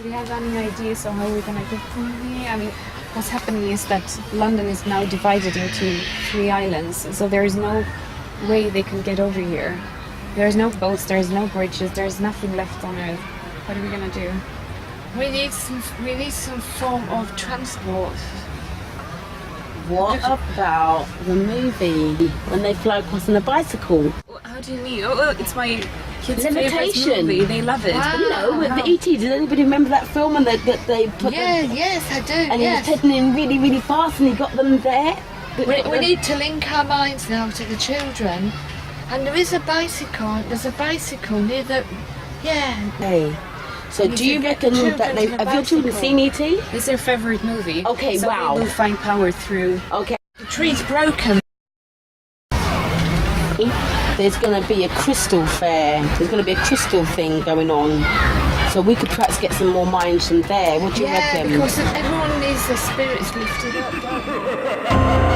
Do you have any ideas on how we're gonna get from here? I mean, what's happening is that London is now divided into 3 islands, so there is no way they can get over here. There's no boats, there's no bridges, there's nothing left on Earth. What are we gonna do? We need some form of transport. What about the movie when they fly across on a bicycle? How do you mean? Oh, it's my kids' favorite Levitation. movie. They love it. You know, with the E.T. Does anybody remember that film and that they put Yes, I do. and he was heading in really, really fast and he got them there? We need to link our minds now to the children. And there is a bicycle. There's a bicycle near the... Yeah. Hey. So do you reckon that have your children seen E.T.? It's their favorite movie. Okay, so wow. they will find power through. Okay. The tree's broken. There's going to be a crystal fair. There's going to be a crystal thing going on. So we could perhaps get some more minds from there. What do you reckon? Yeah, because everyone needs their spirits lifted up, don't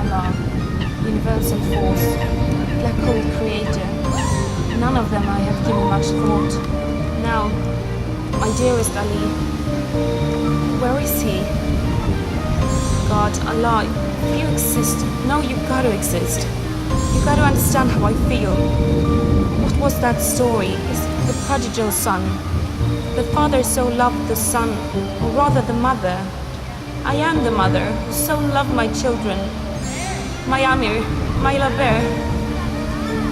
Allah, universal force, black hole creator. None of them I have given much thought. Now, my dearest Ali, where is he? God, Allah, if you exist, no, you've got to exist. You've got to understand how I feel. What was that story? It's the prodigal son. The father so loved the son, or rather the mother. I am the mother who so loved my children. My Amir, my lover.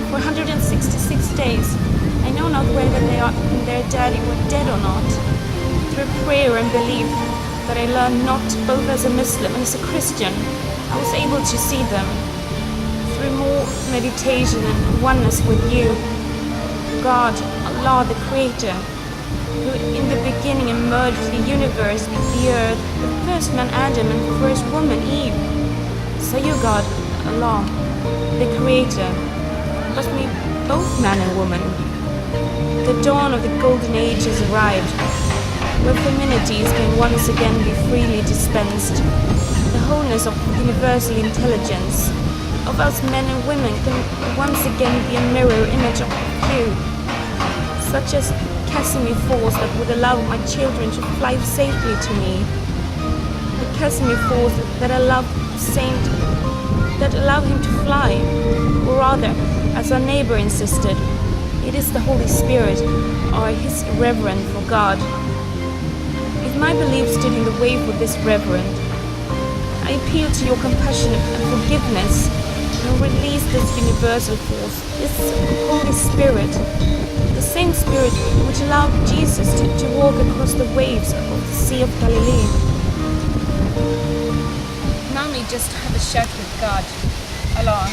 For 166 days, I know not whether they are their daddy were dead or not. Through prayer and belief that I learned not both as a Muslim and as a Christian, I was able to see them. Through more meditation and oneness with you, God, Allah the Creator, who in the beginning emerged the universe, the earth, the first man Adam and the first woman Eve. So you, God, Allah, the Creator, was me both man and woman. The dawn of the golden age has arrived, where feminities can once again be freely dispensed. The wholeness of universal intelligence of us men and women can once again be a mirror image of you, such as Casimir force that would allow my children to fly safely to me. The Casimir force that allow Saint, that allow him to fly, or rather, as our neighbor insisted, it is the Holy Spirit, or his reverend for God. If my belief stood in the way for this reverend, I appeal to your compassion and forgiveness and release this universal force, this Holy Spirit, the same Spirit which allowed Jesus to walk across the waves of the Sea of Galilee. Mommy just had a chat with God, Allah.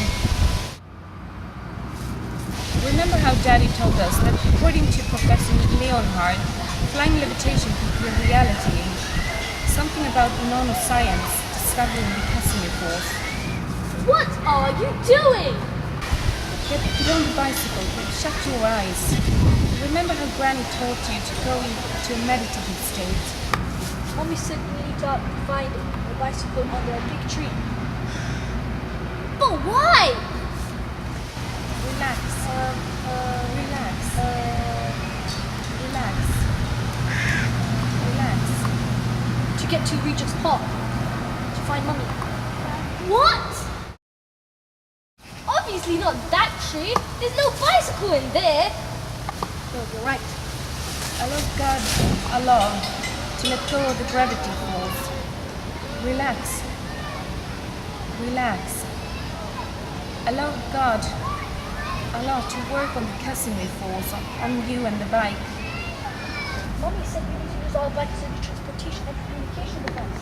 Remember how Daddy told us that according to Professor Leonhard, flying levitation could be a reality. Something about nanoscience discovering the Casimir force. What are you doing? Get on the bicycle, shut your eyes. Remember how Granny taught you to go into a meditative state? Mommy said we need to find a bicycle under a big tree. But why? Relax. Relax. Relax. Relax. To get to Regent's Park. To find Mommy. What? Obviously not that tree. There's no bicycle in there. No, you're right. Allow God, Allah, to let go of the gravity force. Relax. Relax. Allow God, Allah, to work on the Casimir force on you and the bike. said we need to use our bodies as a transportation and communication device.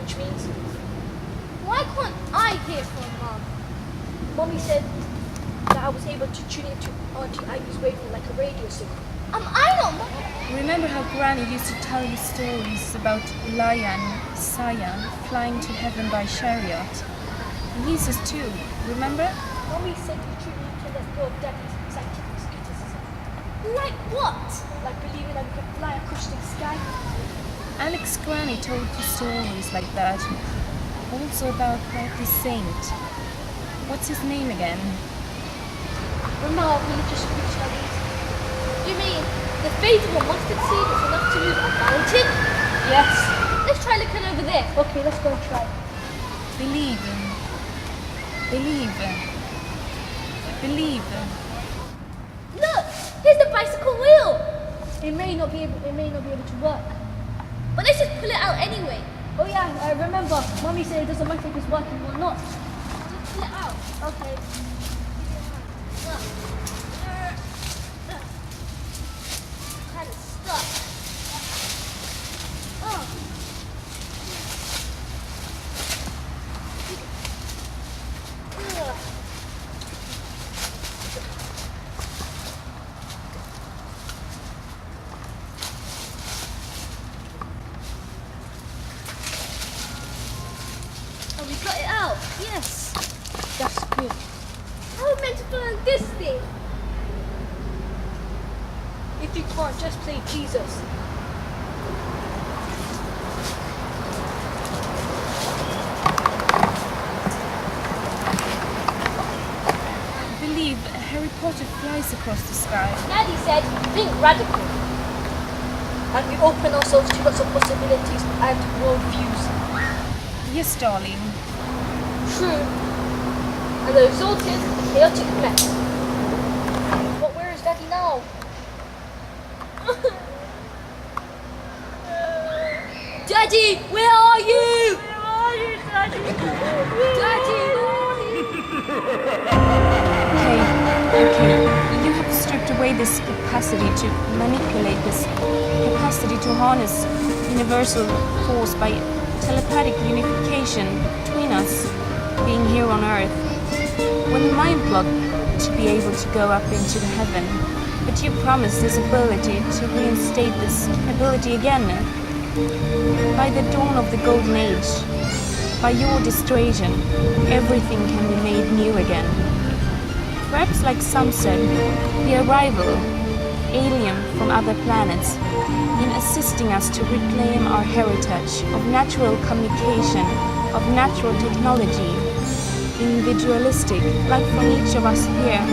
Which means, why can't I hear from Mom? Mommy said that I was able to tune into Auntie Ivy's wavelength like a radio signal. I know, Mom. Remember how Granny used to tell you stories about Lion, Sia, flying to heaven by chariot? And Jesus too, remember? Mommy said you truly can let go of Daddy's scientific skepticism. Like what? Like believing that we can fly across the sky? Alex Granny told you stories like that. Also about the saint. What's his name again? Remember how religious speech studies? You mean the faithful mustard seed is enough to move a mountain? Yes. Let's try looking over there. Okay, let's go and try. Believe. Look, here's the bicycle wheel. It may not be able to work. But let's just pull it out anyway. Oh yeah, I remember. Mommy said it doesn't matter if it's working or not. Just pull it out. Okay. Kind of stuck. Oh. Ugh. Oh, we got it out. Yes. That's good. How are we meant to find this thing? If you can't, just play Jesus. Believe Harry Potter flies across the sky. Daddy said, think radical. And we open ourselves to lots of possibilities and worldviews. Yes, darling. True. And the result is a chaotic mess. But where is Daddy now? Daddy, where are you? Where are you, Daddy? Daddy, where are you? Okay. You have stripped away this capacity to manipulate, this capacity to harness universal force by telepathic unification between us being here on Earth. When mind blocked to be able to go up into the heaven, but you promised this ability to reinstate this ability again. By the dawn of the Golden Age, by your dissuasion, everything can be made new again. Perhaps like some said, the arrival, alien from other planets, in assisting us to reclaim our heritage of natural communication, of natural technology, individualistic, like from each of us here.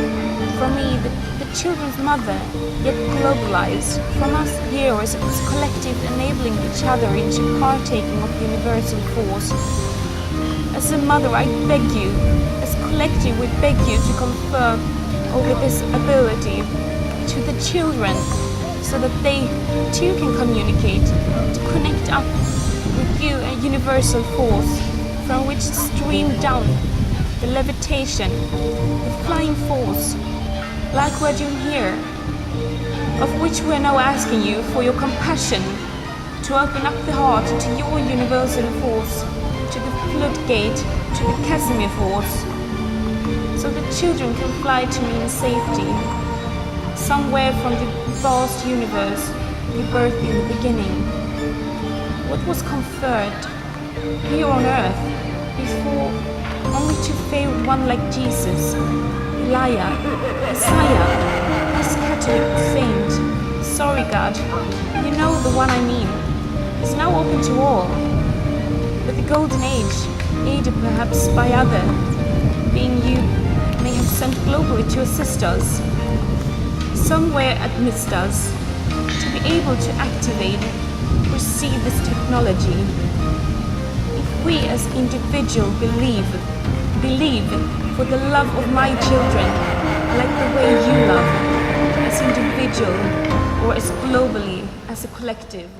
For me, the children's mother, yet globalized. From us here as a collective enabling each other into partaking of universal force. As a mother, I beg you, as collective, we beg you to confer over this ability to the children, so that they too can communicate, to connect up with you a universal force from which to stream down the levitation, the flying force, like we're doing here, of which we're now asking you for your compassion to open up the heart to your universal force, to the floodgate, to the Casimir force, so the children can fly to me in safety, somewhere from the vast universe we birthed in the beginning. What was conferred here on earth before only to favor one like Jesus, Elijah, Messiah, this Catholic saint. Sorry, God, you know the one I mean. Is now open to all. But the Golden Age, aided perhaps by other, being you, may have sent globally to assist us, somewhere amidst us, to be able to activate, receive this technology. If we as individuals believe for the love of my children, like the way you love, as individual or as globally, as a collective.